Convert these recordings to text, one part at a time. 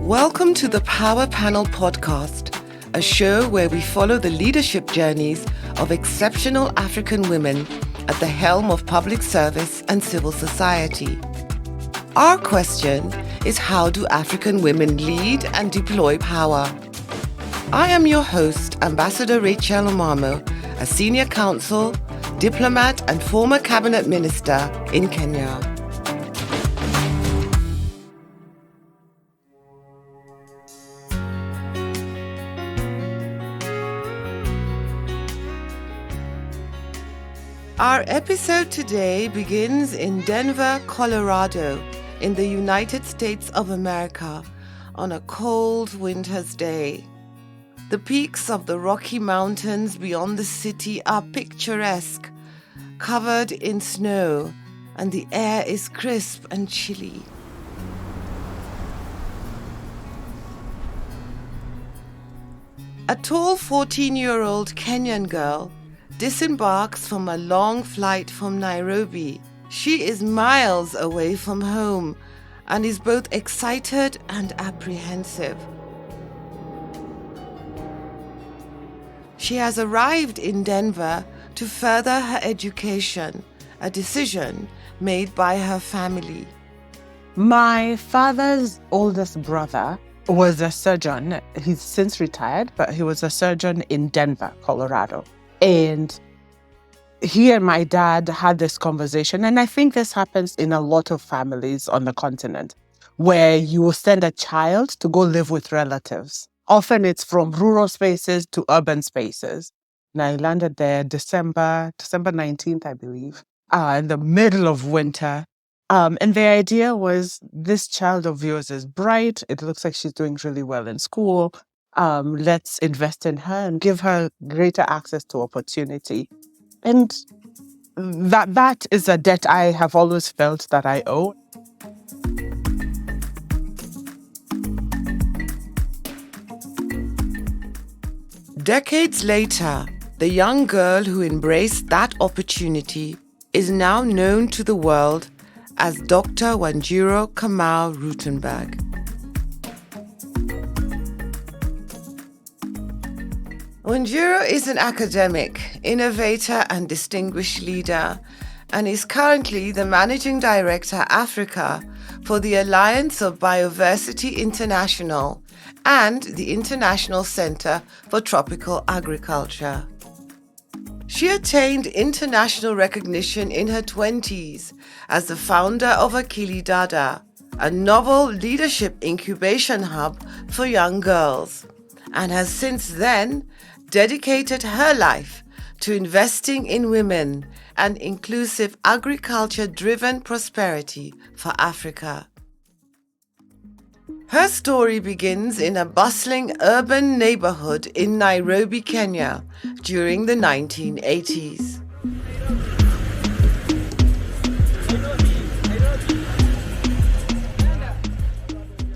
Welcome to the Power Panel Podcast, a show where we follow the leadership journeys of exceptional African women at the helm of public service and civil society. Our question is, how do African women lead and deploy power? I am your host, Ambassador Rachel Omamo, a senior counsel, diplomat and former cabinet minister in Kenya. Our episode today begins in Denver, Colorado, in the United States of America, on a cold winter's day. The peaks of the Rocky Mountains beyond the city are picturesque, covered in snow, and the air is crisp and chilly. A tall 14-year-old Kenyan girl disembarks from a long flight from Nairobi. She is miles away from home and is both excited and apprehensive. She has arrived in Denver to further her education, a decision made by her family. My father's oldest brother was a surgeon. He's since retired, but he was a surgeon in Denver, Colorado. And he and my dad had this conversation, and I think this happens in a lot of families on the continent, where you will send a child to go live with relatives. Often it's from rural spaces to urban spaces. And I landed there December 19th, I believe, in the middle of winter. And the idea was, this child of yours is bright. It looks like she's doing really well in school. Let's invest in her and give her greater access to opportunity. And that is a debt I have always felt that I owe. Decades later, the young girl who embraced that opportunity is now known to the world as Dr. Wanjiru Kamau-Rutenberg. Wanjiru is an academic, innovator and distinguished leader, and is currently the Managing Director Africa for the Alliance of Bioversity International and the International Center for Tropical Agriculture. She attained international recognition in her 20s as the founder of Akili Dada, a novel leadership incubation hub for young girls, and has since then dedicated her life to investing in women and inclusive agriculture-driven prosperity for Africa. Her story begins in a bustling urban neighborhood in Nairobi, Kenya, during the 1980s.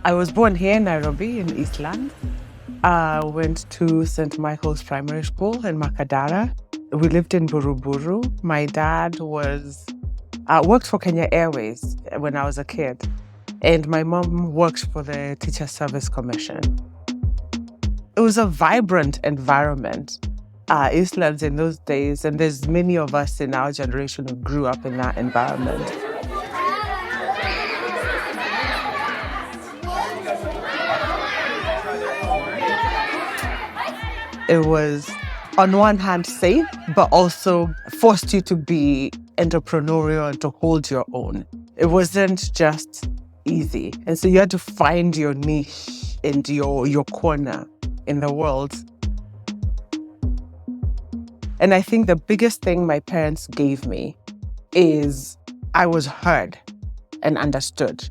I was born here in Nairobi, in Eastland. Went to St. Michael's Primary School in Makadara. We lived in Buruburu. My dad worked for Kenya Airways when I was a kid. And my mom worked for the Teacher Service Commission. It was a vibrant environment, Eastlands in those days, and there's many of us in our generation who grew up in that environment. It was, on one hand, safe, but also forced you to be entrepreneurial and to hold your own. It wasn't just easy. And so you had to find your niche and your corner in the world. And I think the biggest thing my parents gave me is I was heard and understood.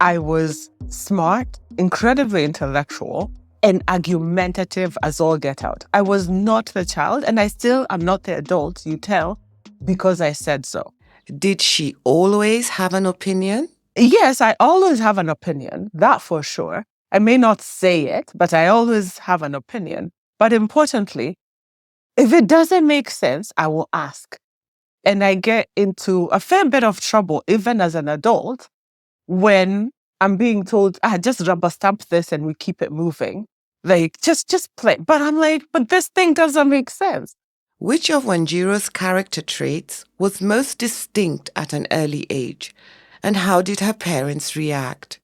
I was smart, incredibly intellectual, and argumentative as all get out. I was not the child, and I still am not the adult, you tell, because I said so. Did she always have an opinion? Yes, I always have an opinion, that for sure. I may not say it, but I always have an opinion. But importantly, If it doesn't make sense, I will ask. And I get into a fair bit of trouble, even as an adult, when I'm being told, just rubber stamp this and we keep it moving. Like, just play. But I'm like, but this thing doesn't make sense. Which of Wanjiru's character traits was most distinct at an early age? And how did her parents react?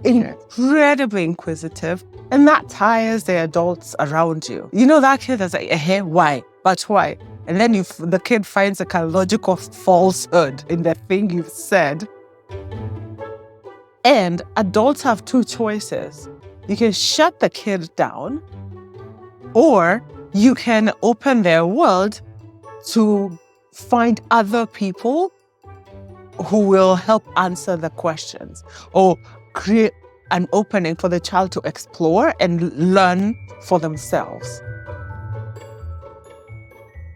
Incredibly inquisitive. And that tires the adults around you. You know that kid that's like, why? But why? And then the kid finds a kind of logical falsehood in the thing you've said. And adults have two choices. You can shut the kid down, or you can open their world to find other people who will help answer the questions, or create an opening for the child to explore and learn for themselves.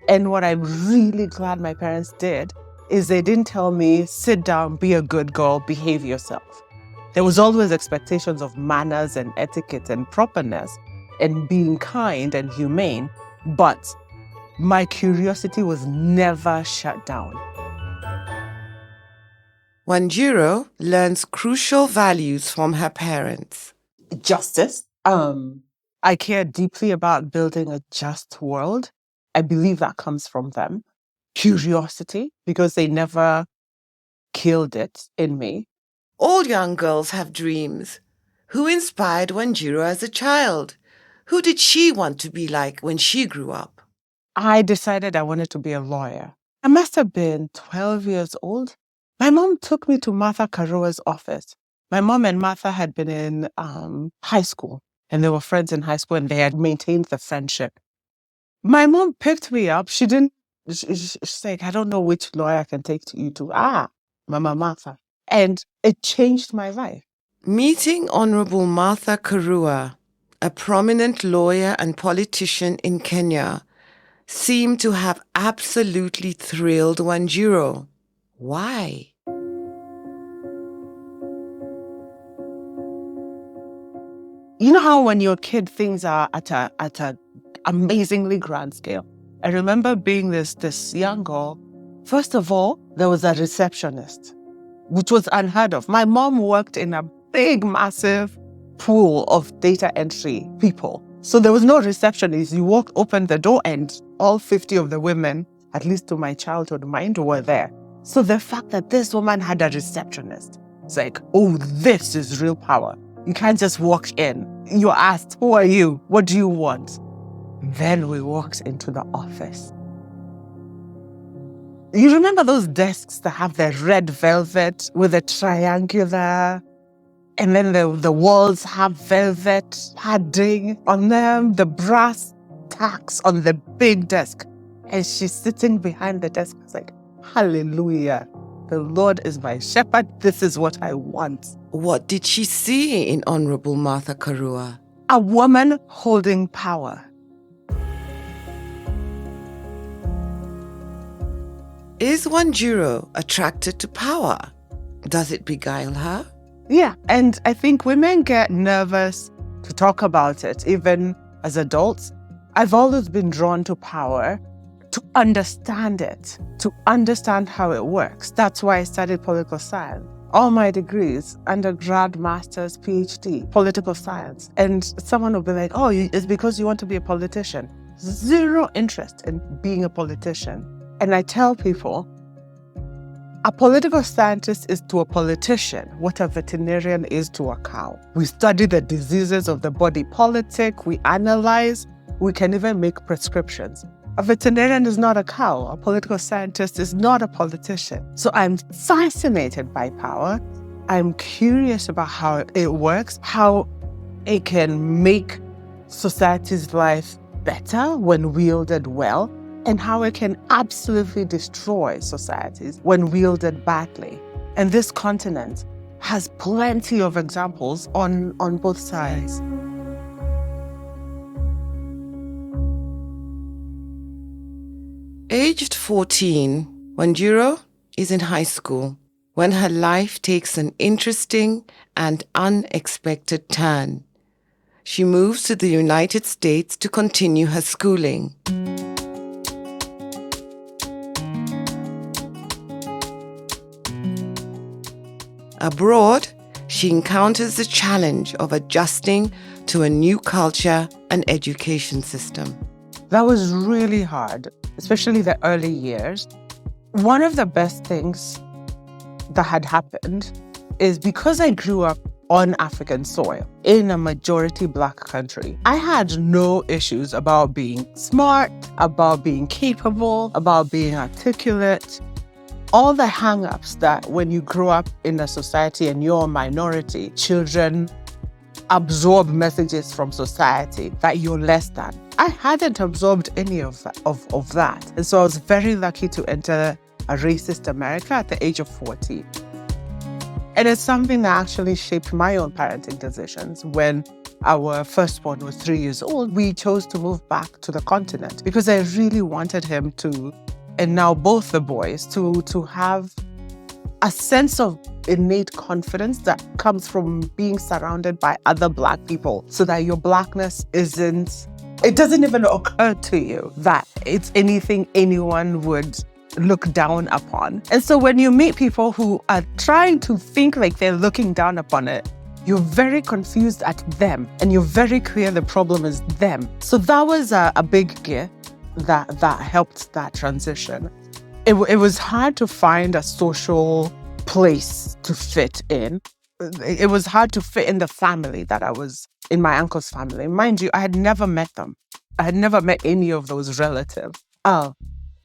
And what I'm really glad my parents did is they didn't tell me, sit down, be a good girl, behave yourself. There was always expectations of manners and etiquette and properness and being kind and humane, but my curiosity was never shut down. Wanjiru learns crucial values from her parents. Justice. I care deeply about building a just world. I believe that comes from them. Curiosity, because they never killed it in me. All young girls have dreams. Who inspired Wanjiru as a child? Who did she want to be like when she grew up? I decided I wanted to be a lawyer. I must have been 12 years old. My mom took me to Martha Karua's office. My mom and Martha had been in high school, and they were friends in high school, and they had maintained the friendship. My mom picked me up. She's like, I don't know which lawyer I can take you to. Mama Martha. And it changed my life. Meeting Honorable Martha Karua, a prominent lawyer and politician in Kenya, seemed to have absolutely thrilled Wanjiru. Why? You know how when you're a kid, things are at a amazingly grand scale. I remember being this young girl. First of all, there was a receptionist, which was unheard of. My mom worked in a big, massive pool of data entry people. So there was no receptionist. You opened the door, and all 50 of the women, at least to my childhood mind, were there. So the fact that this woman had a receptionist, it's like, oh, this is real power. You can't just walk in. You're asked, who are you? What do you want? Then we walked into the office. You remember those desks that have the red velvet with a triangular, and then the walls have velvet padding on them, the brass tacks on the big desk. And she's sitting behind the desk. I was like, hallelujah. The Lord is my shepherd. This is what I want. What did she see in Honorable Martha Karua? A woman holding power. Is Wanjiru attracted to power? Does it beguile her? Yeah, and I think women get nervous to talk about it, even as adults. I've always been drawn to power, to understand it, to understand how it works. That's why I studied political science. All my degrees, undergrad, master's, PhD, political science. And someone will be like, oh, it's because you want to be a politician. Zero interest in being a politician. And I tell people, a political scientist is to a politician what a veterinarian is to a cow. We study the diseases of the body politic, we analyze, we can even make prescriptions. A veterinarian is not a cow. A political scientist is not a politician. So I'm fascinated by power. I'm curious about how it works, how it can make society's life better when wielded well, and how it can absolutely destroy societies when wielded badly. And this continent has plenty of examples on both sides. Aged 14, Wanjiru is in high school when her life takes an interesting and unexpected turn. she moves to the United States to continue her schooling. Abroad, she encounters the challenge of adjusting to a new culture and education system. That was really hard, especially the early years. One of the best things that had happened is because I grew up on African soil in a majority Black country, I had no issues about being smart, about being capable, about being articulate. All the hang-ups that when you grow up in a society and you're a minority, children absorb messages from society that you're less than. I hadn't absorbed any of that. And so I was very lucky to enter a racist America at the age of 14. And it's something that actually shaped my own parenting decisions. When our firstborn was 3 years old, we chose to move back to the continent because I really wanted him to, and now both the boys, to have a sense of innate confidence that comes from being surrounded by other Black people, so that your Blackness it doesn't even occur to you that it's anything anyone would look down upon. And so when you meet people who are trying to think like they're looking down upon it, you're very confused at them and you're very clear the problem is them. So that was a big gift that helped that transition. It was hard to find a social place to fit in. It was hard to fit in the family that I was in, my uncle's family. Mind you, I had never met them. I had never met any of those relatives.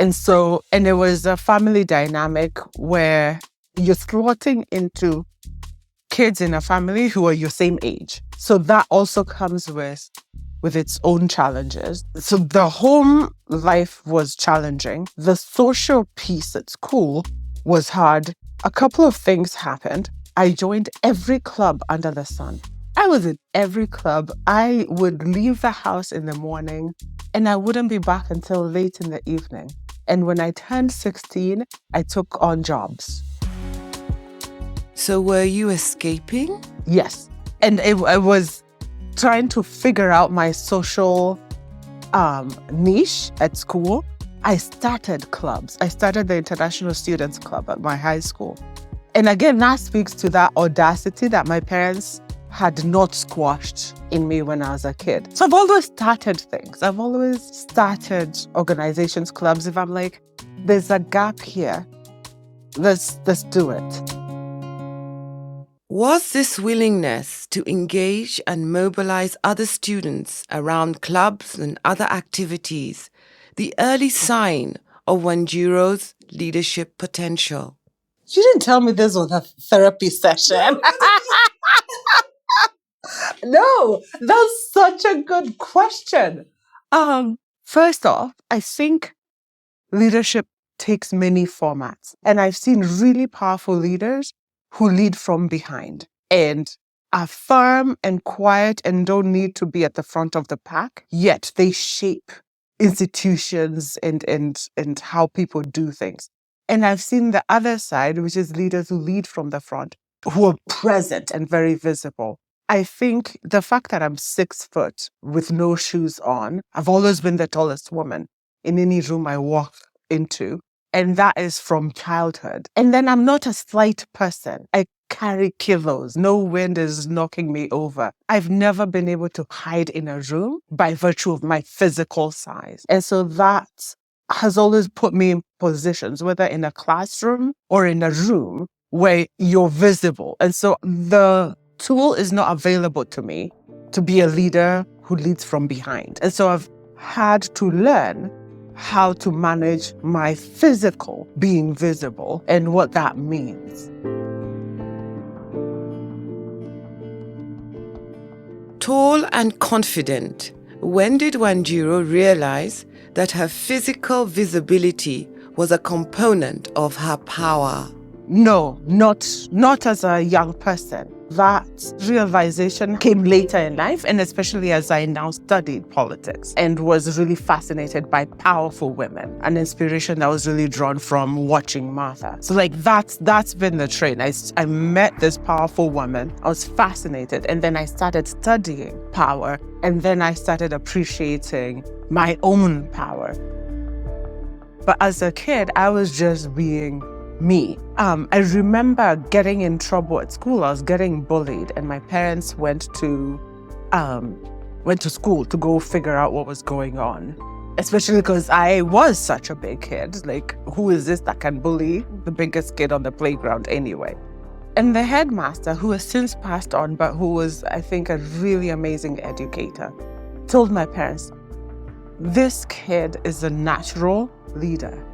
And it was a family dynamic where you're slotting into kids in a family who are your same age. So that also comes with its own challenges. So the home life was challenging. The social piece at school was hard. A couple of things happened. I joined every club under the sun. I was in every club. I would leave the house in the morning and I wouldn't be back until late in the evening. And when I turned 16, I took on jobs. So were you escaping? Yes. And I was trying to figure out my social niche at school. I started clubs. I started the International Students Club at my high school. And again, that speaks to that audacity that my parents had not squashed in me when I was a kid. So I've always started things. I've always started organizations, clubs. If I'm like, there's a gap here, let's do it. Was this willingness to engage and mobilize other students around clubs and other activities the early sign of Wanjiru's leadership potential? You didn't tell me this was a therapy session. No, that's such a good question. First off, I think leadership takes many formats. And I've seen really powerful leaders who lead from behind and are firm and quiet and don't need to be at the front of the pack, yet they shape institutions and how people do things. And I've seen the other side, which is leaders who lead from the front, who are present and very visible. I think the fact that I'm 6 foot with no shoes on, I've always been the tallest woman in any room I walk into. And that is from childhood. And then I'm not a slight person. I carry kilos. No wind is knocking me over. I've never been able to hide in a room by virtue of my physical size. And so that has always put me in positions, whether in a classroom or in a room where you're visible. And so the tool is not available to me to be a leader who leads from behind. And so I've had to learn how to manage my physical being visible and what that means. Tall and confident, when did Wanjiru realize that her physical visibility was a component of her power? No, not as a young person. That realization came later in life, and especially as I now studied politics and was really fascinated by powerful women, an inspiration that was really drawn from watching Martha. So that's been the train. I met this powerful woman. I was fascinated, and then I started studying power, and then I started appreciating my own power. But as a kid, I was just being me. I remember getting in trouble at school. I was getting bullied, and my parents went to school to go figure out what was going on. Especially because I was such a big kid. Like, who is this that can bully the biggest kid on the playground anyway? And the headmaster, who has since passed on, but who was, I think, a really amazing educator, told my parents, "This kid is a natural leader."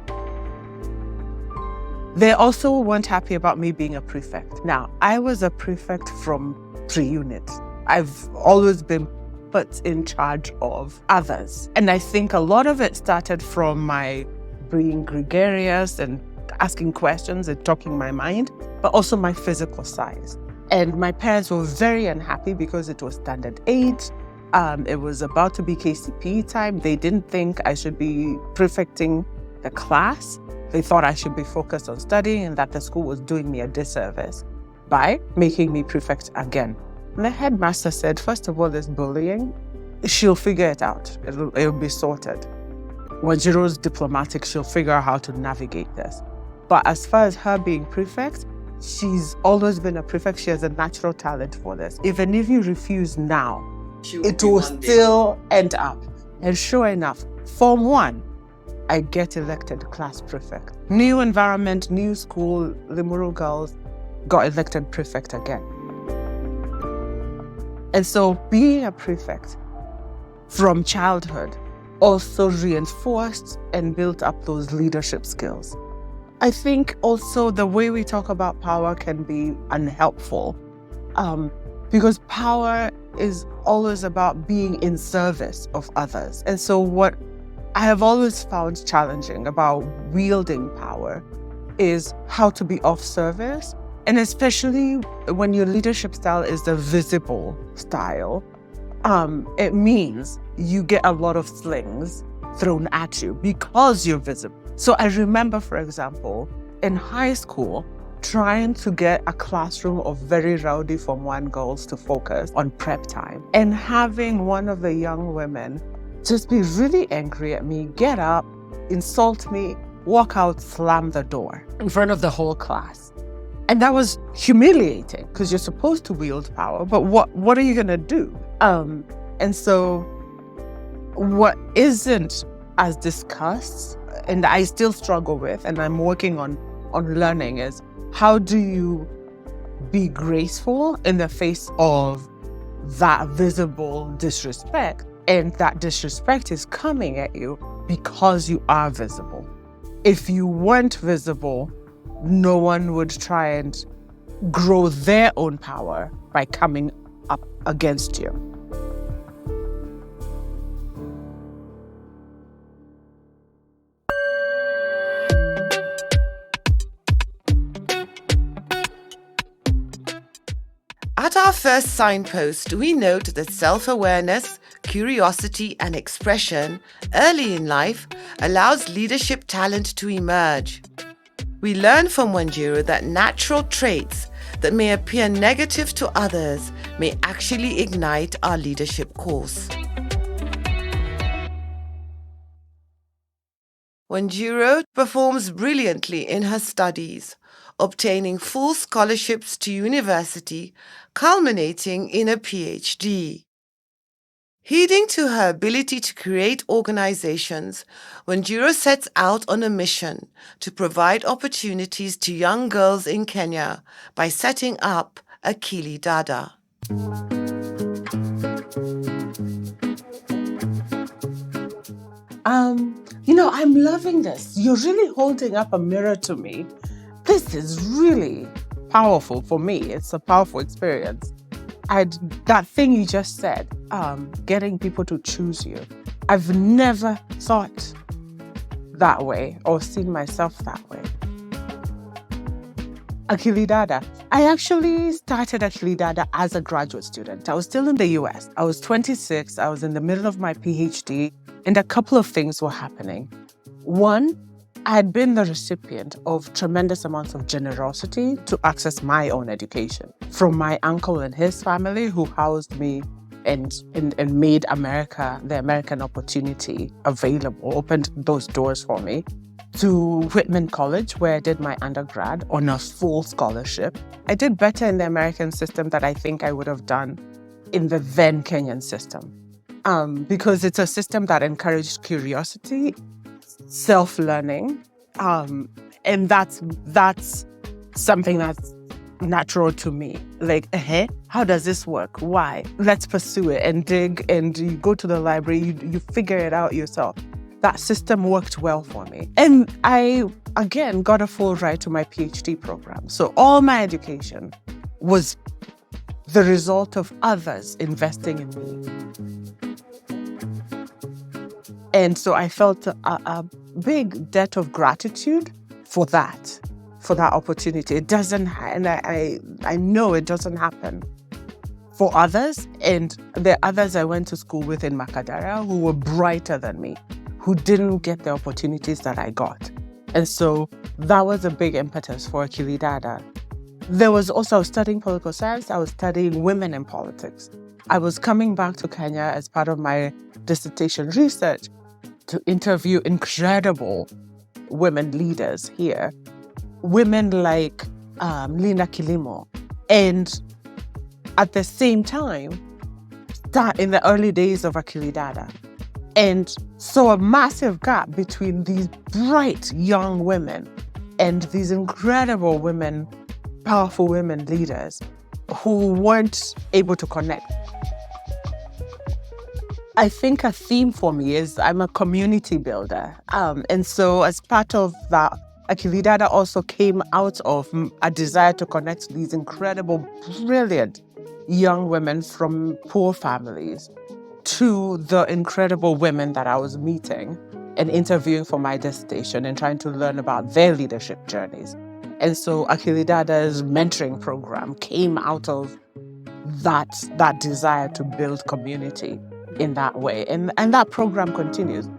They also weren't happy about me being a prefect. Now, I was a prefect from pre-unit. I've always been put in charge of others. And I think a lot of it started from my being gregarious and asking questions and talking my mind, but also my physical size. And my parents were very unhappy because it was standard 8. It was about to be KCPE time. They didn't think I should be prefecting the class. They thought I should be focused on studying and that the school was doing me a disservice by making me prefect again. And the headmaster said, first of all, this bullying, she'll figure it out. It'll be sorted. Wanjiru's diplomatic, she'll figure out how to navigate this. But as far as her being prefect, she's always been a prefect. She has a natural talent for this. Even if you refuse now, it will still end up. And sure enough, Form 1, I get elected class prefect. New environment, new school, Limuru girls got elected prefect again. And so being a prefect from childhood also reinforced and built up those leadership skills. I think also the way we talk about power can be unhelpful because power is always about being in service of others. And so what I have always found challenging about wielding power is how to be of service. And especially when your leadership style is the visible style, it means you get a lot of slings thrown at you because you're visible. So I remember, for example, in high school, trying to get a classroom of very rowdy Form 1 girls to focus on prep time and having one of the young women just be really angry at me, get up, insult me, walk out, slam the door in front of the whole class. And that was humiliating because you're supposed to wield power, but what are you going to do? And so what isn't as discussed, and I still struggle with, and I'm working on learning, is how do you be graceful in the face of that visible disrespect? And that disrespect is coming at you because you are visible. If you weren't visible, no one would try and grow their own power by coming up against you. At our first signpost, we note that self-awareness, curiosity, and expression early in life allows leadership talent to emerge. We learn from Wanjiru that natural traits that may appear negative to others may actually ignite our leadership course. Wanjiru performs brilliantly in her studies, obtaining full scholarships to university, culminating in a PhD. Heeding to her ability to create organizations, Wanjiru sets out on a mission to provide opportunities to young girls in Kenya by setting up Akili Dada. I'm loving this. You're really holding up a mirror to me. This is really powerful for me. It's a powerful experience. That thing you just said, getting people to choose you. I've never thought that way or seen myself that way. Akili Dada. I actually started Akili Dada as a graduate student. I was still in the US. I was 26. I was in the middle of my PhD, and a couple of things were happening. One, I had been the recipient of tremendous amounts of generosity to access my own education from my uncle and his family, who housed me and made America, the American opportunity available, opened those doors for me, to Whitman College, where I did my undergrad on a full scholarship. I did better in the American system than I think I would have done in the then Kenyan system, because it's a system that encouraged curiosity, self-learning, and that's something that's natural to me. Like, how does this work? Why? Let's pursue it and dig, and you go to the library, you figure it out yourself. That system worked well for me. And I, again, got a full ride to my PhD program. So all my education was the result of others investing in me. And so I felt a big debt of gratitude for that opportunity. It doesn't, and I know it doesn't happen for others. And there are others I went to school with in Makadara who were brighter than me, who didn't get the opportunities that I got. And so that was a big impetus for Akili Dada. There was also, I was studying political science, I was studying women in politics. I was coming back to Kenya as part of my dissertation research to interview incredible women leaders here. Women like Linda Kilimo. And at the same time, start in the early days of Akili Dada. And saw a massive gap between these bright young women and these incredible women, powerful women leaders who weren't able to connect. I think a theme for me is I'm a community builder. And so as part of that, Akili Dada also came out of a desire to connect these incredible, brilliant young women from poor families to the incredible women that I was meeting and interviewing for my dissertation and trying to learn about their leadership journeys. And so Akili Dada's mentoring program came out of that desire to build community in that way. And that program continues.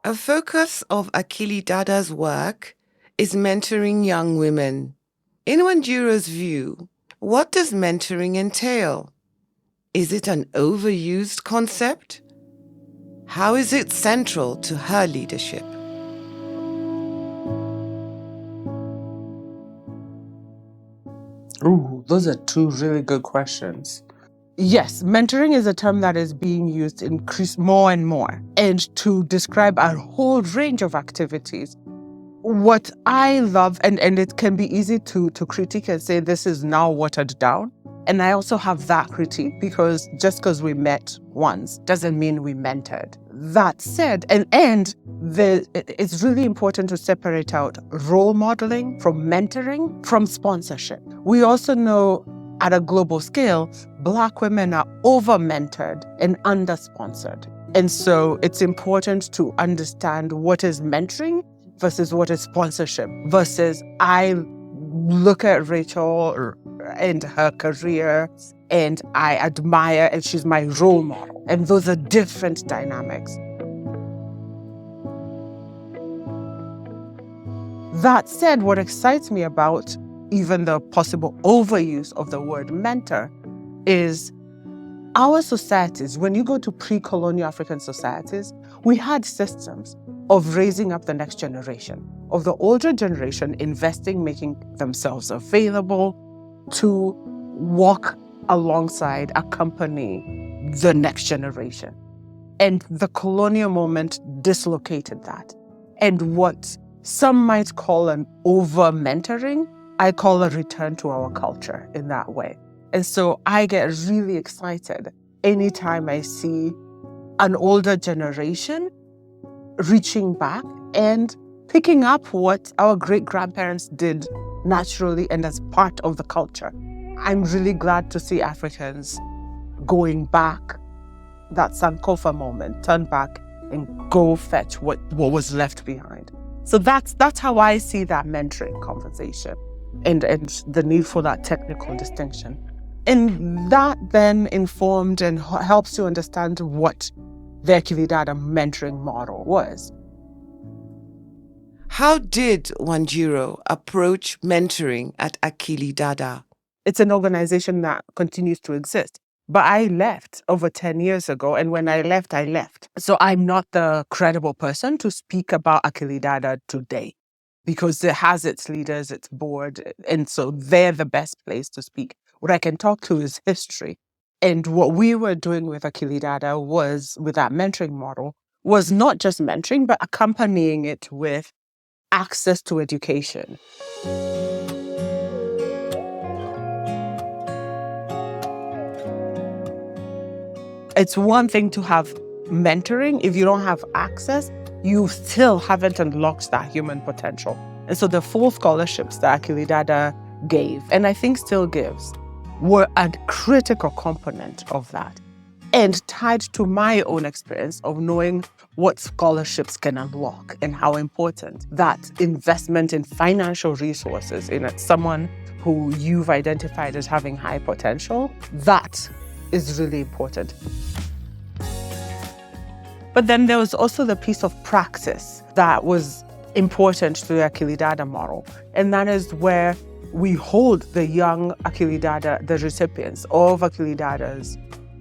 A focus of Akili Dada's work is mentoring young women. In Wanjiru's view, what does mentoring entail? Is it an overused concept? How is it central to her leadership? Ooh, those are two really good questions. Yes, mentoring is a term that is being used more and more, and to describe a whole range of activities. What I love, and it can be easy to critique and say this is now watered down. And I also have that critique because just because we met once doesn't mean we mentored. That said, it's really important to separate out role modeling from mentoring from sponsorship. We also know at a global scale, Black women are over-mentored and under-sponsored. And so it's important to understand what is mentoring versus what is sponsorship, versus I look at Rachel and her career and I admire and she's my role model. And those are different dynamics. That said, what excites me about even the possible overuse of the word mentor is our societies. When you go to pre-colonial African societies, we had systems of raising up the next generation, of the older generation investing, making themselves available to walk alongside, accompany the next generation. And the colonial moment dislocated that. And what some might call an over-mentoring, I call a return to our culture in that way. And so I get really excited anytime I see an older generation reaching back and picking up what our great-grandparents did naturally and as part of the culture. I'm really glad to see Africans going back, that Sankofa moment, turn back and go fetch what was left behind. So that's how I see that mentoring conversation and the need for that technical distinction. And that then informed and helps to understand what the Akili Dada mentoring model was. How did Wanjiru approach mentoring at Akili Dada? It's an organization that continues to exist. But I left over 10 years ago, and when I left, I left. So I'm not the credible person to speak about Akili Dada today, because it has its leaders, its board, and so they're the best place to speak. What I can talk to is history. And what we were doing with Akili Dada was, with that mentoring model, was not just mentoring, but accompanying it with access to education. It's one thing to have mentoring. If you don't have access, you still haven't unlocked that human potential. And so the 4 scholarships that Akili Dada gave, and I think still gives, were a critical component of that, and tied to my own experience of knowing what scholarships can unlock and how important that investment in financial resources in someone who you've identified as having high potential, that is really important. But then there was also the piece of practice that was important to the Akili Dada model. And that is where we hold the young Akili Dada, the recipients of Akili Dada's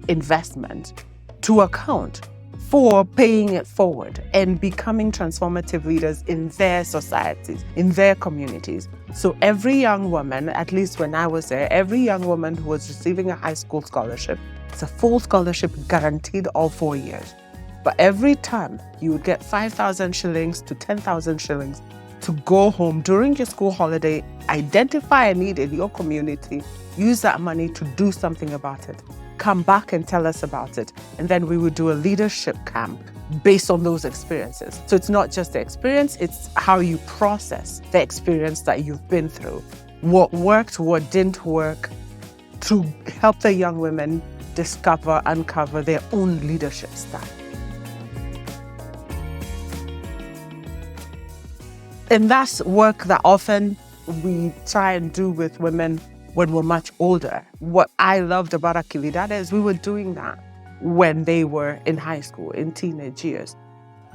investment, to account for paying it forward and becoming transformative leaders in their societies, in their communities. So every young woman, at least when I was there, every young woman who was receiving a high school scholarship, it's a full scholarship guaranteed all 4 years. But every time you would get 5,000 shillings to 10,000 shillings to go home during your school holiday, identify a need in your community, use that money to do something about it. Come back and tell us about it. And then we would do a leadership camp based on those experiences. So it's not just the experience, it's how you process the experience that you've been through. What worked, what didn't work, to help the young women uncover their own leadership style. And that's work that often we try and do with women when we're much older. What I loved about Akili Dada is we were doing that when they were in high school, in teenage years.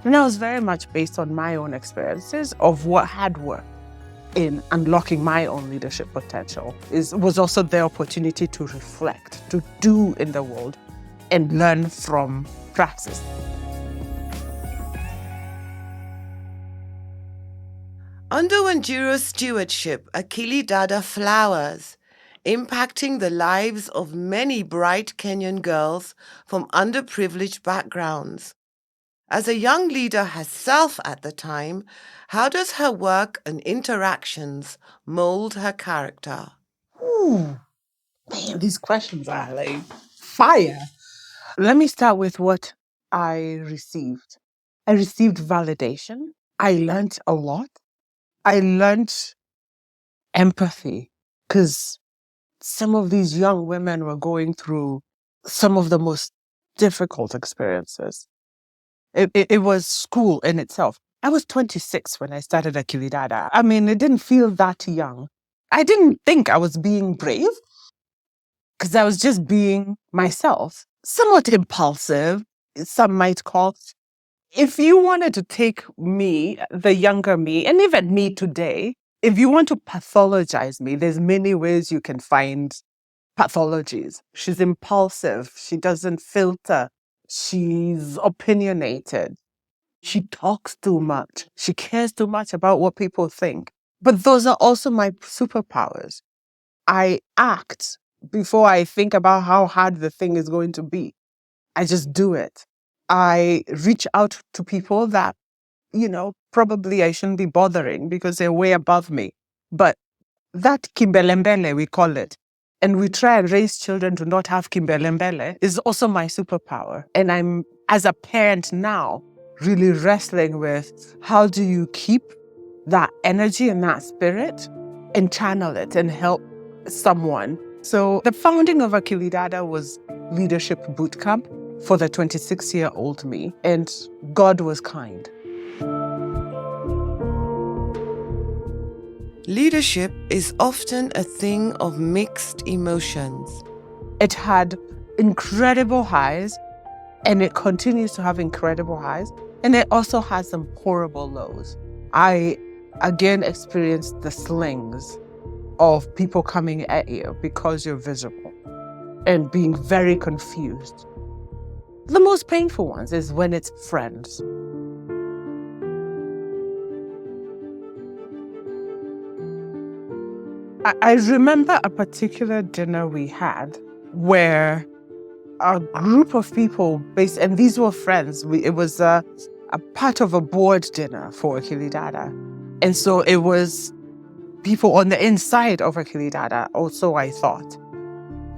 And that was very much based on my own experiences of what had worked in unlocking my own leadership potential. It was also the opportunity to reflect, to do in the world, and learn from praxis. Under Wanjiru's stewardship, Akili Dada flowers, impacting the lives of many bright Kenyan girls from underprivileged backgrounds. As a young leader herself at the time, how does her work and interactions mold her character? Ooh, man, these questions are like fire. Let me start with what I received. I received validation. I learned a lot. I learned empathy, because some of these young women were going through some of the most difficult experiences. It was school in itself. I was 26 when I started Akili Dada. I mean, it didn't feel that young. I didn't think I was being brave, because I was just being myself, somewhat impulsive, some might call. If you wanted to take me, the younger me, and even me today, if you want to pathologize me, there's many ways you can find pathologies. She's impulsive. She doesn't filter. She's opinionated. She talks too much. She cares too much about what people think. But those are also my superpowers. I act before I think about how hard the thing is going to be. I just do it. I reach out to people that, probably I shouldn't be bothering because they're way above me. But that kimbelembele, we call it, and we try and raise children to not have kimbelembele, is also my superpower. And I'm, as a parent now, really wrestling with how do you keep that energy and that spirit and channel it and help someone. So the founding of Akili Dada was leadership bootcamp. for the 26-year-old me, and God was kind. Leadership is often a thing of mixed emotions. It had incredible highs, and it continues to have incredible highs, and it also has some horrible lows. I, again, experienced the slings of people coming at you because you're visible and being very confused. The most painful ones is when it's friends. I remember a particular dinner we had where a group of people, and these were friends, it was a part of a board dinner for Akili Dada. And so it was people on the inside of Akili Dada, also I thought.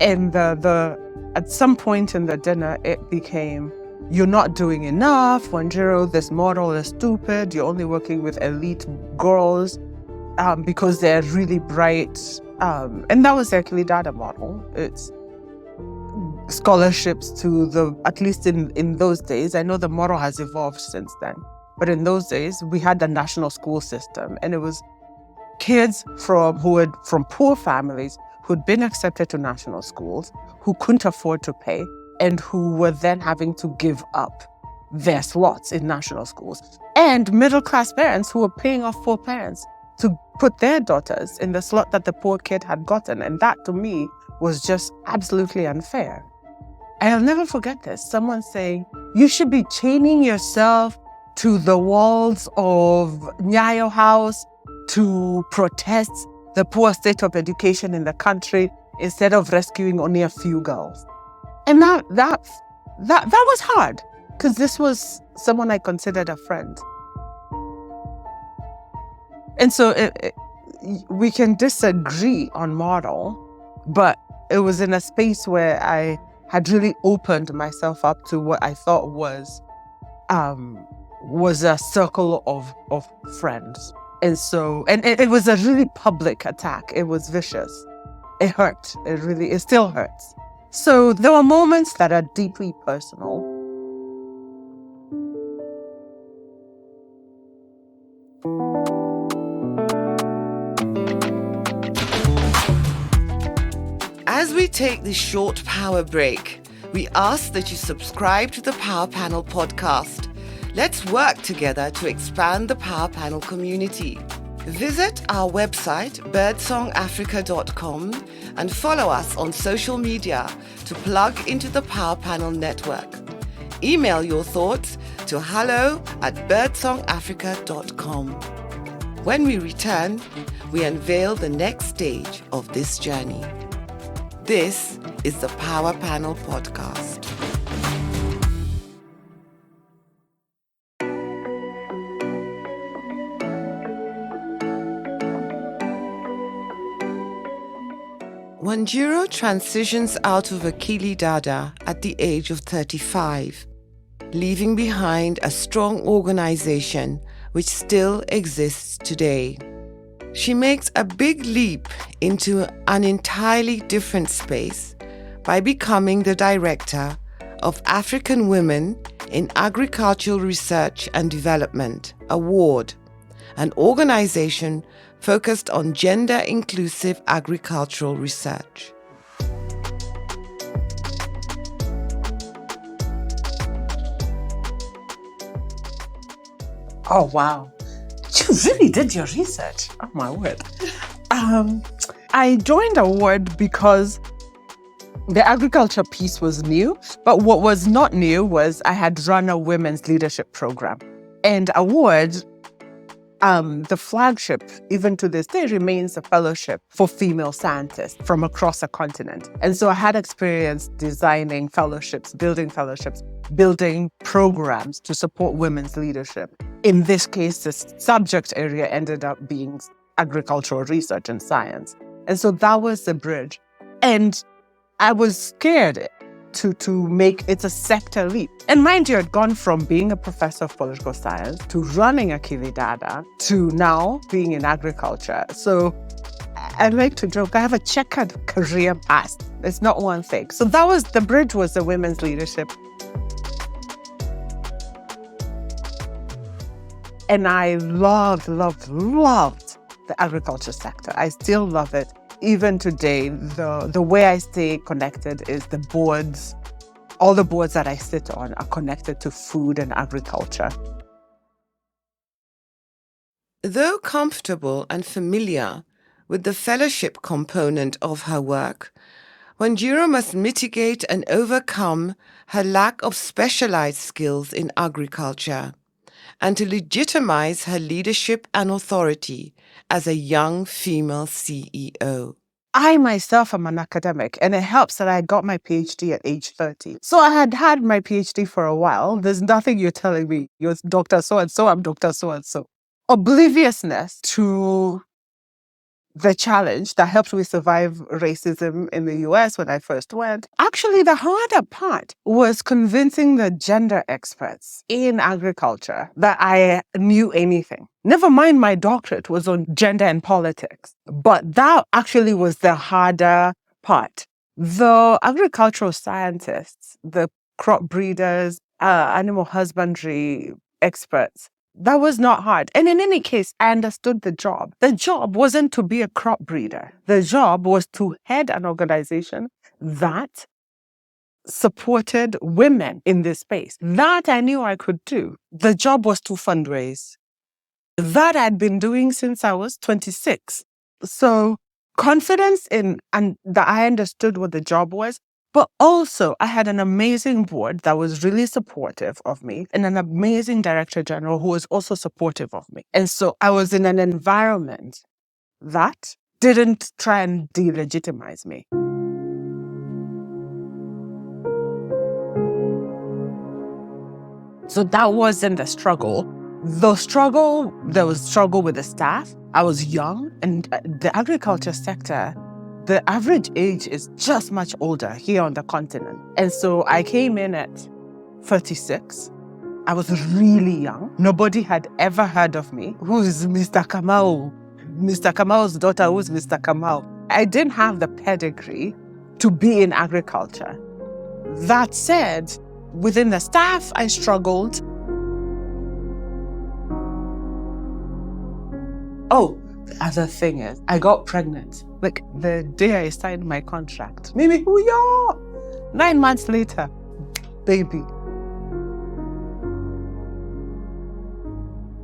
And at some point in the dinner, it became, you're not doing enough, Wanjiru, this model is stupid, you're only working with elite girls because they're really bright. And that was the Akili Dada model. It's scholarships to at least in those days, I know the model has evolved since then, but in those days, we had the national school system, and it was kids from poor families who'd been accepted to national schools, who couldn't afford to pay, and who were then having to give up their slots in national schools, and middle-class parents who were paying off poor parents to put their daughters in the slot that the poor kid had gotten. And that, to me, was just absolutely unfair. I'll never forget this. Someone saying, you should be chaining yourself to the walls of Nyayo House to protest the poor state of education in the country instead of rescuing only a few girls. And that was hard, because this was someone I considered a friend. And so we can disagree on model, but it was in a space where I had really opened myself up to what I thought was a circle of friends. And so, and it was a really public attack. It was vicious. It hurt. It still hurts. So there were moments that are deeply personal. As we take this short power break, we ask that you subscribe to the Power Panel podcast. Let's work together to expand the Power Panel community. Visit our website, birdsongafrica.com, and follow us on social media to plug into the Power Panel network. Email your thoughts to hello@birdsongafrica.com. When we return, we unveil the next stage of this journey. This is the Power Panel podcast. Wanjiru transitions out of Akili Dada at the age of 35, leaving behind a strong organization which still exists today. She makes a big leap into an entirely different space by becoming the director of African Women in Agricultural Research and Development, AWARD, an organization focused on gender-inclusive agricultural research. Oh, wow. You really did your research. Oh, my word. I joined AWARD because the agriculture piece was new, but what was not new was I had run a women's leadership program. And AWARD, the flagship, even to this day, remains a fellowship for female scientists from across a continent. And so I had experience designing fellowships, building programs to support women's leadership. In this case, the subject area ended up being agricultural research and science. And so that was the bridge. And I was scared to make it a sector leap. And mind you, I'd gone from being a professor of political science to running Akili Dada to now being in agriculture. So I like to joke, I have a checkered career past. It's not one thing. So the bridge was the women's leadership And I loved the agriculture sector. I still love it. Even today, the way I stay connected is the boards. All the boards that I sit on are connected to food and agriculture. Though comfortable and familiar with the fellowship component of her work, Wanjiru must mitigate and overcome her lack of specialized skills in agriculture and to legitimize her leadership and authority as a young female CEO. I myself am an academic, and it helps that I got my PhD at age 30. So I had my PhD for a while. There's nothing you're telling me. You're Dr. So-and-so, I'm Dr. So-and-so. Obliviousness to the challenge that helped me survive racism in the US when I first went. Actually, the harder part was convincing the gender experts in agriculture that I knew anything. Never mind my doctorate was on gender and politics, but that actually was the harder part. The agricultural scientists, the crop breeders, animal husbandry experts, that was not hard. And in any case, I understood the job. The job wasn't to be a crop breeder. The job was to head an organization that supported women in this space. That I knew I could do. The job was to fundraise. That I'd been doing since I was 26. So confidence in, and that I understood what the job was. But also, I had an amazing board that was really supportive of me and an amazing director general who was also supportive of me. And so I was in an environment that didn't try and delegitimize me. So that wasn't the struggle. There was struggle with the staff. I was young, and the agriculture sector, the average age is just much older here on the continent. And so I came in at 36. I was really young. Nobody had ever heard of me. Who is Mr. Kamau? Mr. Kamau's daughter, who's Mr. Kamau? I didn't have the pedigree to be in agriculture. That said, within the staff, I struggled. Oh, the other thing is, I got pregnant. Like the day I signed my contract. Mimi, who you? 9 months later, baby.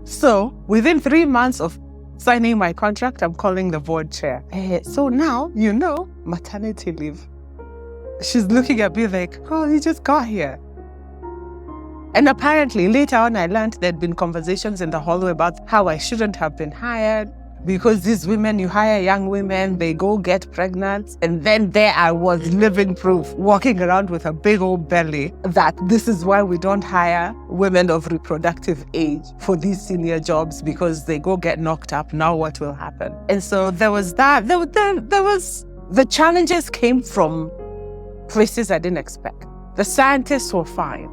So within 3 months of signing my contract, I'm calling the board chair. So now, maternity leave. She's looking at me like, oh, you just got here. And apparently later on, I learned there'd been conversations in the hallway about how I shouldn't have been hired because these women, you hire young women, they go get pregnant. And then there I was, living proof, walking around with a big old belly that this is why we don't hire women of reproductive age for these senior jobs because they go get knocked up. Now what will happen? And so there was that. The challenges came from places I didn't expect. The scientists were fine.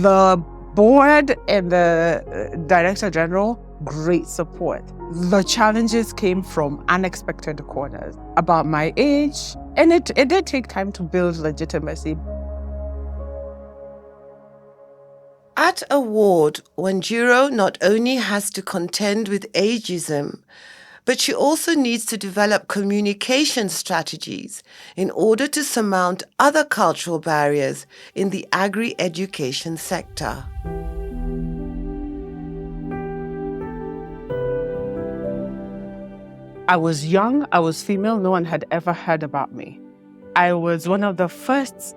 The board and the director general, great support. The challenges came from unexpected corners about my age, and it did take time to build legitimacy. At a ward, Wanjiru not only has to contend with ageism, but she also needs to develop communication strategies in order to surmount other cultural barriers in the agri-education sector. I was young, I was female, no one had ever heard about me. I was one of the first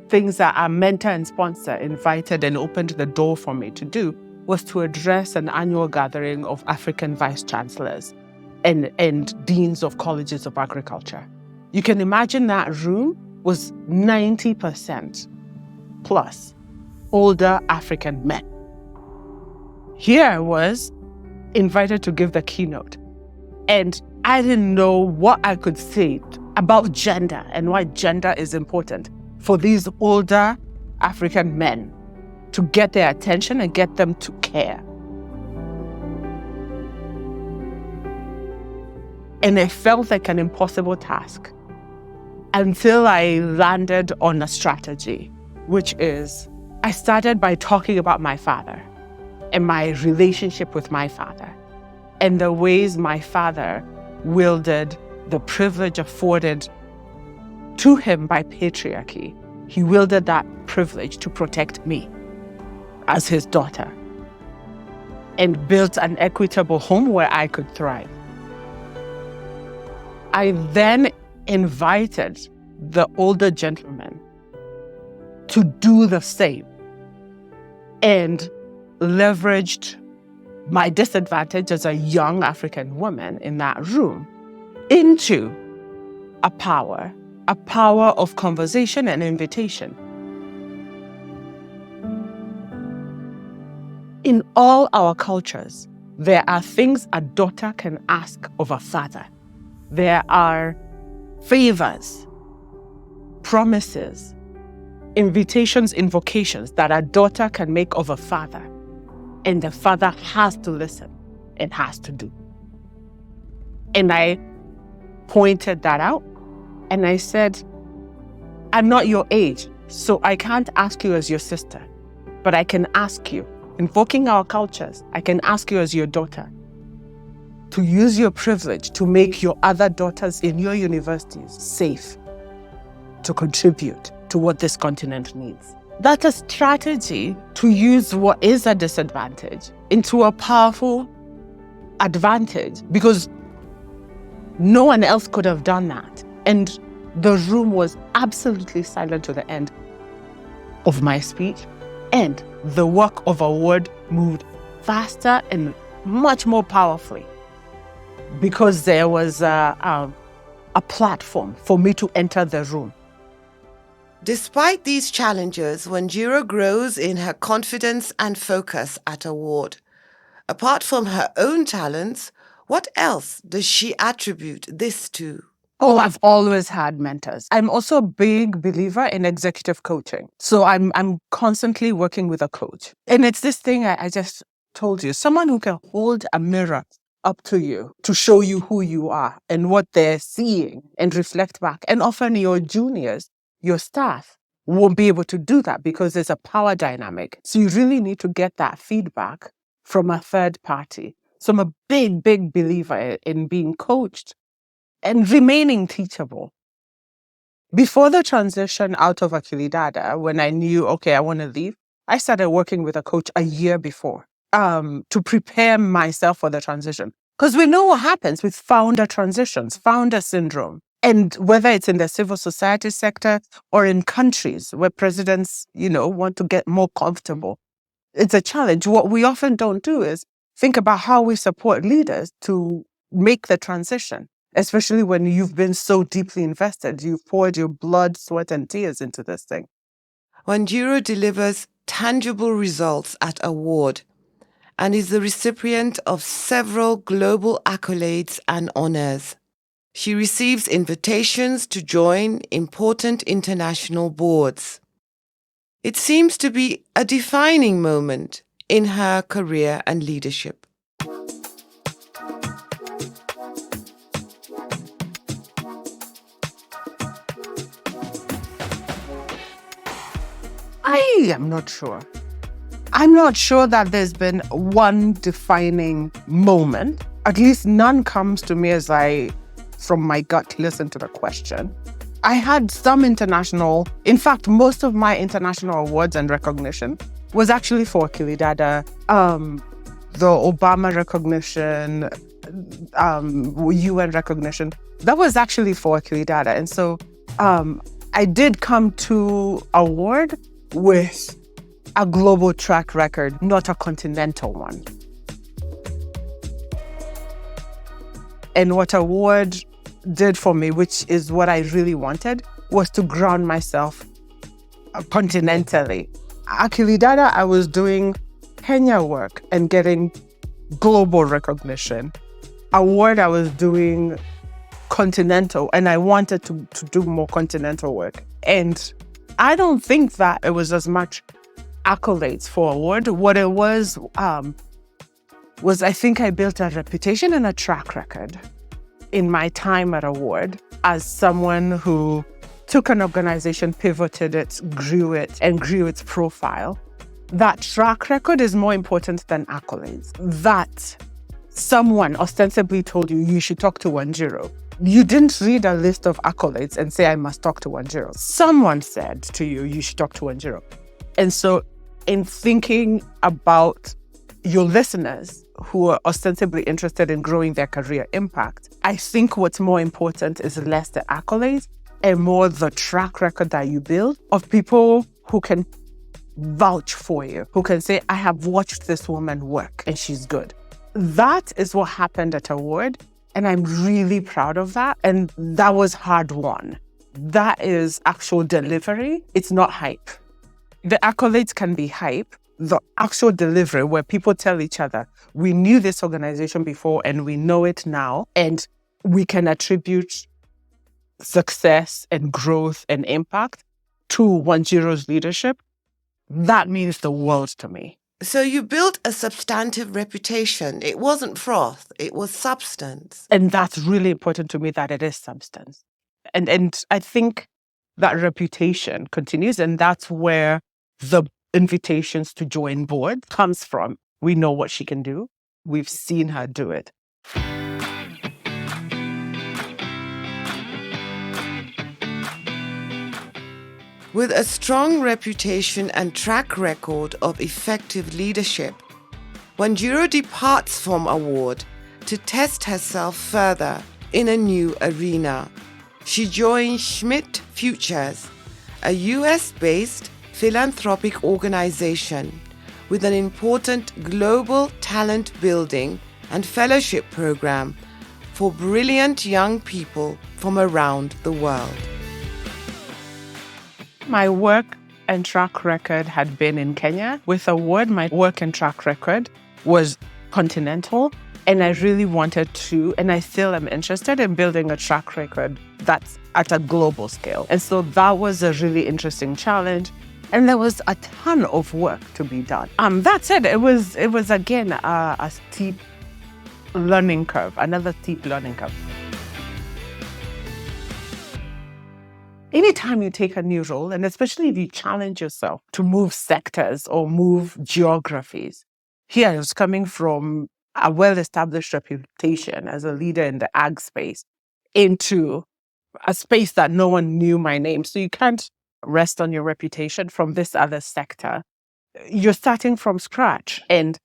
things that our mentor and sponsor invited and opened the door for me to do was to address an annual gathering of African vice chancellors and deans of colleges of agriculture. You can imagine that room was 90% plus older African men. Here I was invited to give the keynote, and I didn't know what I could say about gender and why gender is important for these older African men to get their attention and get them to care. And it felt like an impossible task until I landed on a strategy, which is I started by talking about my father. and my relationship with my father, and the ways my father wielded the privilege afforded to him by patriarchy. He wielded that privilege to protect me as his daughter and built an equitable home where I could thrive. I then invited the older gentleman to do the same and leveraged my disadvantage as a young African woman in that room into a power of conversation and invitation. In all our cultures, there are things a daughter can ask of a father. There are favors, promises, invitations, invocations that a daughter can make of a father. And the father has to listen and has to do. And I pointed that out and I said, I'm not your age, so I can't ask you as your sister, but I can ask you, invoking our cultures, I can ask you as your daughter to use your privilege to make your other daughters in your universities safe to contribute to what this continent needs. That's a strategy to use what is a disadvantage into a powerful advantage, because no one else could have done that. And the room was absolutely silent to the end of my speech. And the work of a word moved faster and much more powerfully because there was a platform for me to enter the room. Despite these challenges, Wanjiru grows in her confidence and focus at award. Apart from her own talents, what else does she attribute this to? Oh, I've always had mentors. I'm also a big believer in executive coaching. So I'm constantly working with a coach. And it's this thing I just told you, someone who can hold a mirror up to you to show you who you are and what they're seeing and reflect back. And often your juniors, your staff, won't be able to do that because there's a power dynamic. So you really need to get that feedback from a third party. So I'm a big believer in being coached and remaining teachable. Before the transition out of Akili Dada, when I knew, okay, I want to leave, I started working with a coach a year before to prepare myself for the transition. Because we know what happens with founder transitions, founder syndrome. And whether it's in the civil society sector or in countries where presidents, want to get more comfortable, it's a challenge. What we often don't do is think about how we support leaders to make the transition, especially when you've been so deeply invested. You've poured your blood, sweat, and tears into this thing. Wanjiru delivers tangible results at award and is the recipient of several global accolades and honors. She receives invitations to join important international boards. It seems to be a defining moment in her career and leadership. I am not sure. I'm not sure that there's been one defining moment. At least none comes to me as I, from my gut, listen to the question. I had some international, in fact, most of my international awards and recognition was actually for Akili Dada, the Obama recognition, UN recognition. That was actually for Akili Dada. And so I did come to award with a global track record, not a continental one. And what award did for me, which is what I really wanted, was to ground myself continentally. Akili Dada, I was doing Kenya work and getting global recognition. Award, I was doing continental, and I wanted to do more continental work. And I don't think that it was as much accolades for award. What it was I think I built a reputation and a track record in my time at award as someone who took an organization, pivoted it, grew its profile, that track record is more important than accolades. That someone ostensibly told you, you should talk to Wanjiru. You didn't read a list of accolades and say, I must talk to Wanjiru. Someone said to you, you should talk to Wanjiru. And so in thinking about your listeners who are ostensibly interested in growing their career impact, I think what's more important is less the accolades and more the track record that you build of people who can vouch for you, who can say, I have watched this woman work and she's good. That is what happened at Award. And I'm really proud of that. And that was hard won. That is actual delivery. It's not hype. The accolades can be hype. The actual delivery where people tell each other, we knew this organization before and we know it now, and we can attribute success and growth and impact to Wanjiru's leadership. That means the world to me. So you built a substantive reputation. It wasn't froth, it was substance. And that's really important to me, that it is substance. And I think that reputation continues, and that's where the invitations to join board comes from. We know what she can do. We've seen her do it. With a strong reputation and track record of effective leadership, Wanjiru departs from Award to test herself further in a new arena. She joins Schmidt Futures, a US-based philanthropic organization with an important global talent building and fellowship program for brilliant young people from around the world. My work and track record had been in Kenya. With Award, my work and track record was continental, and I really wanted to, and I still am interested in building a track record that's at a global scale. And so that was a really interesting challenge. And there was a ton of work to be done. That said, it was again a steep learning curve, another steep learning curve. Anytime you take a new role, and especially if you challenge yourself to move sectors or move geographies, here I was coming from a well-established reputation as a leader in the ag space into a space that no one knew my name. So you can't rest on your reputation from this other sector. You're starting from scratch. And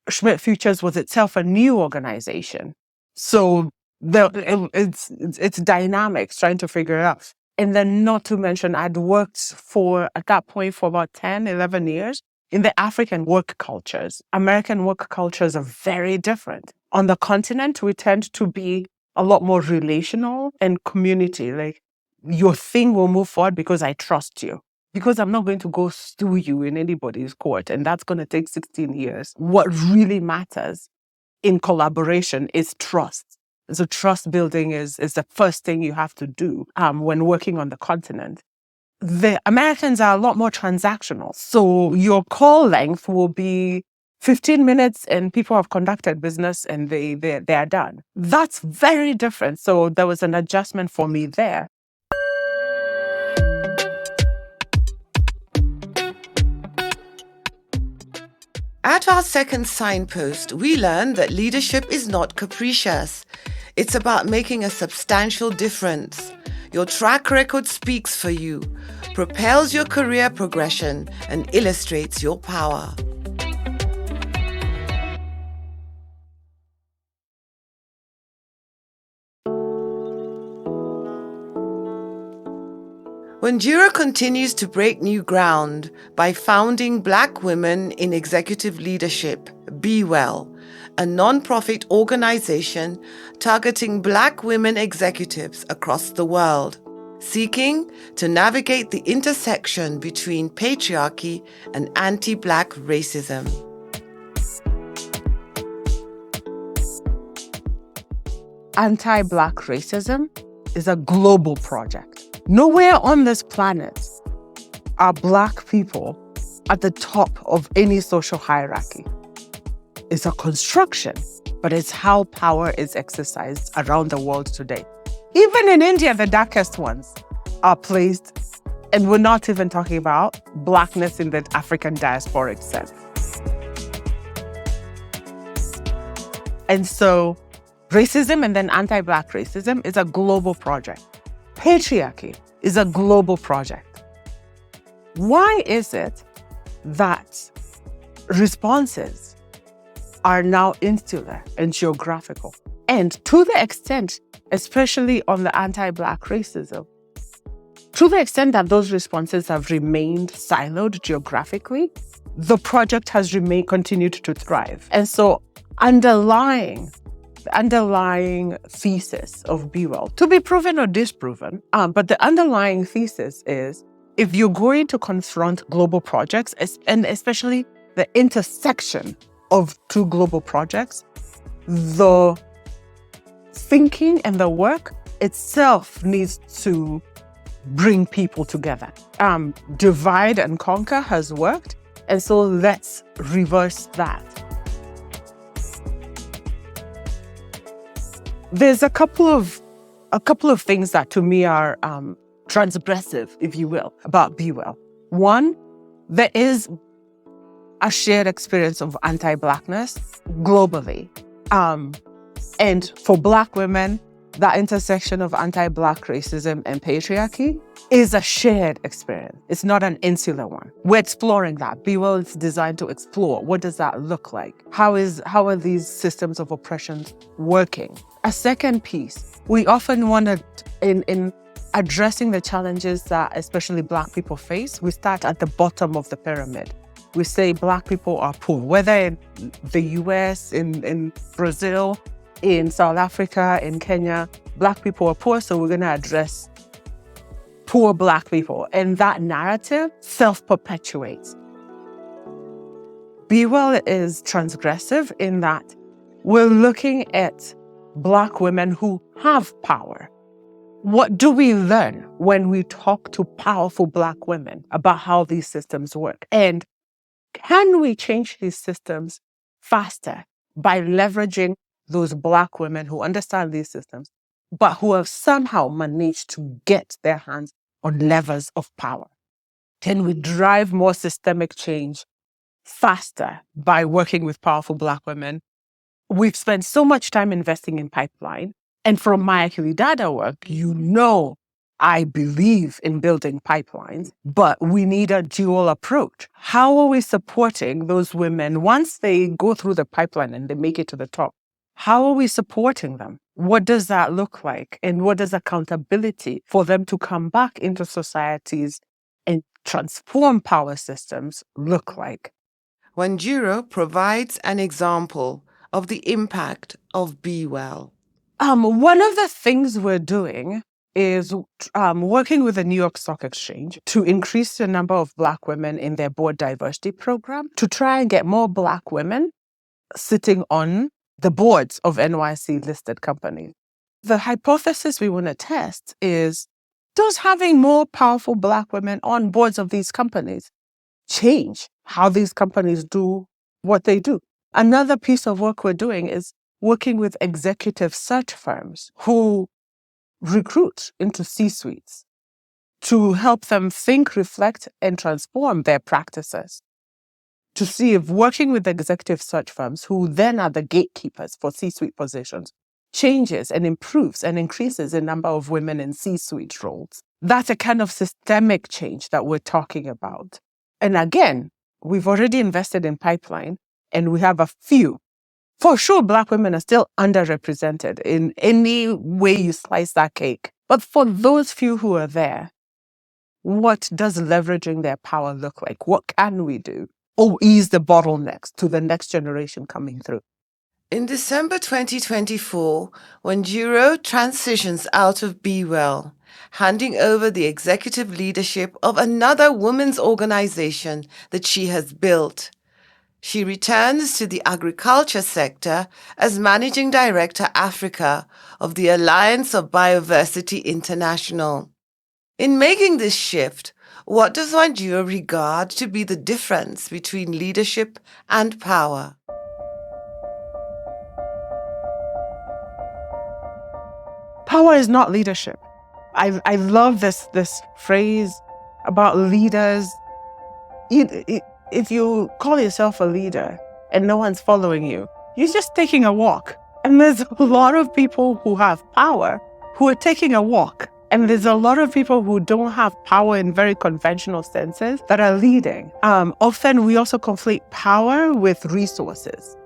Schmidt Futures was itself a new organization. So it's dynamics, trying to figure it out. And then not to mention, I'd worked at that point for about 10, 11 years in the African work cultures. American work cultures are very different. On the continent, we tend to be a lot more relational and community. Like, your thing will move forward because I trust you. Because I'm not going to go sue you in anybody's court, and that's going to take 16 years. What really matters in collaboration is trust. So trust building is the first thing you have to do when working on the continent. The Americans are a lot more transactional. So your call length will be 15 minutes and people have conducted business and they are done. That's very different. So there was an adjustment for me there. At our second signpost, we learned that leadership is not capricious. It's about making a substantial difference. Your track record speaks for you, propels your career progression, and illustrates your power. Wanjiru continues to break new ground by founding Black Women in Executive Leadership, BWEL, a non-profit organization targeting Black women executives across the world, seeking to navigate the intersection between patriarchy and anti-Black racism. Anti-Black racism is a global project. Nowhere on this planet are Black people at the top of any social hierarchy. It's a construction, but it's how power is exercised around the world today. Even in India, the darkest ones are placed And we're not even talking about Blackness in the African diasporic sense. And so racism and then anti-Black racism is a global project. Patriarchy is a global project. Why is it that responses are now insular and geographical? And to the extent, especially on the anti-Black racism, to the extent that those responses have remained siloed geographically, the project has continued to thrive. And so the underlying thesis of BWEL, to be proven or disproven, but the underlying thesis is, if you're going to confront global projects, and especially the intersection of two global projects, the thinking and the work itself needs to bring people together. Divide and conquer has worked, and so let's reverse that. There's a couple of things that to me are transgressive, if you will, about BWEL. One, there is a shared experience of anti-Blackness globally. And for Black women, that intersection of anti-Black racism and patriarchy is a shared experience. It's not an insular one. We're exploring that. BWEL is designed to explore. What does that look like? How are these systems of oppression working? A second piece, we often want to, in addressing the challenges that especially Black people face, we start at the bottom of the pyramid. We say Black people are poor, whether in the US, in Brazil, in South Africa, in Kenya, Black people are poor, so we're going to address poor Black people. And that narrative self-perpetuates. BWEL is transgressive in that we're looking at Black women who have power. What do we learn when we talk to powerful Black women about how these systems work? And can we change these systems faster by leveraging those Black women who understand these systems, but who have somehow managed to get their hands on levers of power? Can we drive more systemic change faster by working with powerful Black women? We've spent so much time investing in pipeline. And from my Akili Dada work, I believe in building pipelines, but we need a dual approach. How are we supporting those women once they go through the pipeline and they make it to the top? How are we supporting them? What does that look like? And what does accountability for them to come back into societies and transform power systems look like? Wanjiru provides an example of the impact of BWEL. One of the things we're doing is working with the New York Stock Exchange to increase the number of Black women in their board diversity program, to try and get more Black women sitting on the boards of NYC listed companies. The hypothesis we want to test is, does having more powerful Black women on boards of these companies change how these companies do what they do? Another piece of work we're doing is working with executive search firms who recruit into C-suites to help them think, reflect, and transform their practices. To see if working with executive search firms, who then are the gatekeepers for C-suite positions, changes and improves and increases the number of women in C-suite roles. That's a kind of systemic change that we're talking about. And again, we've already invested in pipeline, and we have a few. For sure, Black women are still underrepresented in any way you slice that cake. But for those few who are there, what does leveraging their power look like? What can we do? Or ease the bottlenecks to the next generation coming through? In December 2024, Wanjiru transitions out of BWEL, handing over the executive leadership of another women's organization that she has built. She returns to the agriculture sector as Managing Director Africa of the Alliance of Bioversity International. In making this shift, what does Wanjiru regard to be the difference between leadership and power? Power is not leadership. I love this phrase about leaders. If you call yourself a leader and no one's following you, you're just taking a walk. And there's a lot of people who have power who are taking a walk. And there's a lot of people who don't have power in very conventional senses that are leading. Often we also conflate power with resources.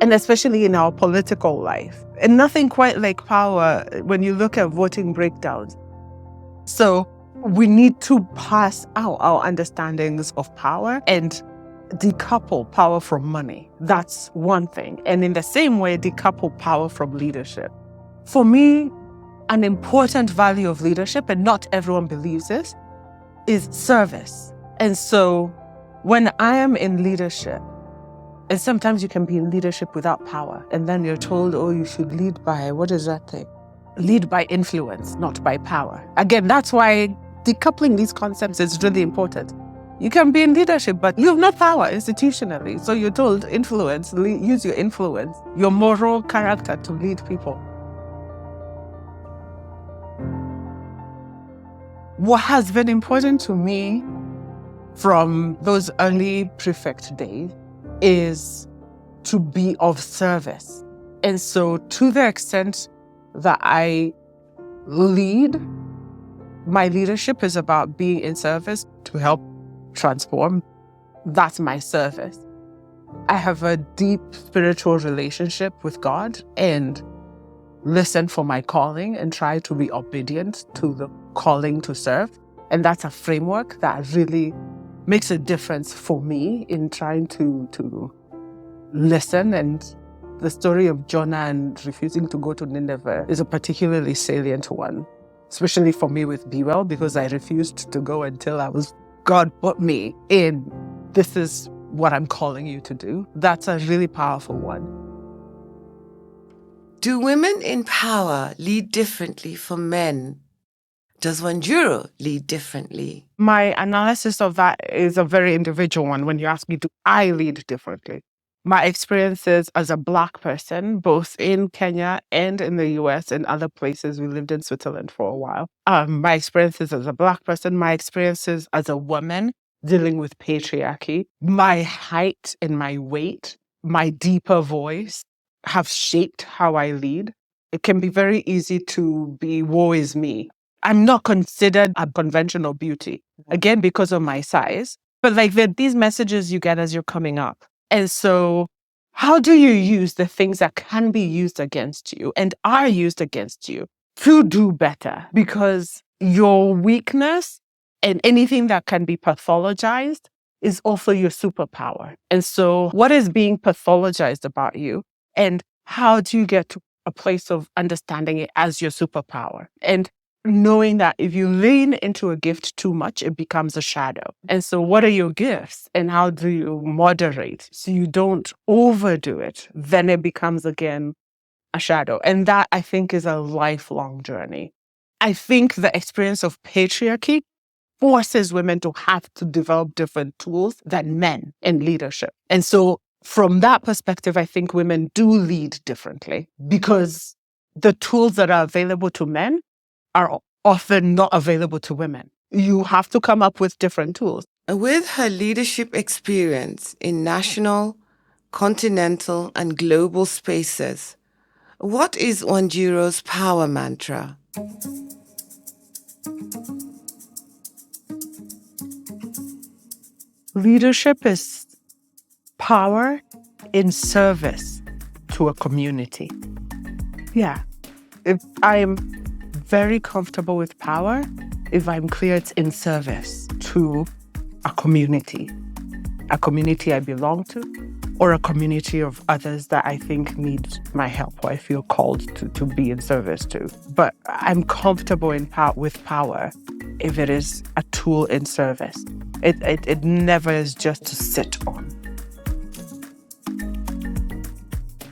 And especially in our political life. And nothing quite like power when you look at voting breakdowns. So we need to pass out our understandings of power and decouple power from money. That's one thing. And in the same way, decouple power from leadership. For me, an important value of leadership, and not everyone believes this, is service. And so when I am in leadership, and sometimes you can be in leadership without power, and then you're told, oh, you should lead by, what is that thing? Lead by influence, not by power. Again, that's why decoupling these concepts is really important. You can be in leadership, but you have no power institutionally. So you're told influence, use your influence, your moral character to lead people. What has been important to me from those early prefect days is to be of service. And so to the extent that I lead, my leadership is about being in service to help transform. That's my service. I have a deep spiritual relationship with God and listen for my calling and try to be obedient to the calling to serve. And that's a framework that really makes a difference for me in trying to listen. And the story of Jonah and refusing to go to Nineveh is a particularly salient one, especially for me with BWEL, because I refused to go until God put me in. This is what I'm calling you to do. That's a really powerful one. Do women in power lead differently from men? Does Wanjiru lead differently? My analysis of that is a very individual one. When you ask me, do I lead differently? My experiences as a Black person, both in Kenya and in the US and other places, we lived in Switzerland for a while. My experiences as a Black person, my experiences as a woman dealing with patriarchy, my height and my weight, my deeper voice have shaped how I lead. It can be very easy to be woe is me. I'm not considered a conventional beauty, again, because of my size. But like these messages you get as you're coming up. And so how do you use the things that can be used against you and are used against you to do better? Because your weakness and anything that can be pathologized is also your superpower. And so what is being pathologized about you? And how do you get to a place of understanding it as your superpower? And knowing that if you lean into a gift too much, it becomes a shadow. And so what are your gifts and how do you moderate so you don't overdo it? Then it becomes again a shadow. And that I think is a lifelong journey. I think the experience of patriarchy forces women to have to develop different tools than men in leadership. And so from that perspective, I think women do lead differently because the tools that are available to men are often not available to women. You have to come up with different tools. With her leadership experience in national, continental, and global spaces, what is Wanjiru's power mantra? Leadership is power in service to a community. Yeah. If I'm very comfortable with power, if I'm clear it's in service to a community I belong to, or a community of others that I think need my help or I feel called to be in service to. But I'm comfortable with power if it is a tool in service. It never is just to sit on.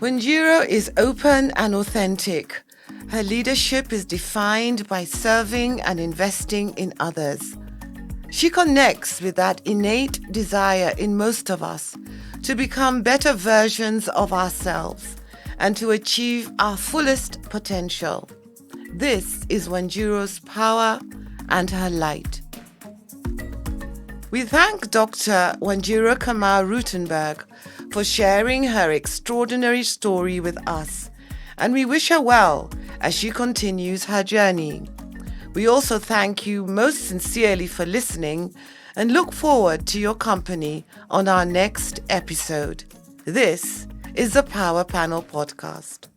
Wanjiru is open and authentic. Her leadership is defined by serving and investing in others. She connects with that innate desire in most of us to become better versions of ourselves and to achieve our fullest potential. This is Wanjiru's power and her light. We thank Dr. Wanjiru Kamau-Rutenberg for sharing her extraordinary story with us, and we wish her well as she continues her journey. We also thank you most sincerely for listening and look forward to your company on our next episode. This is the Power Panel Podcast.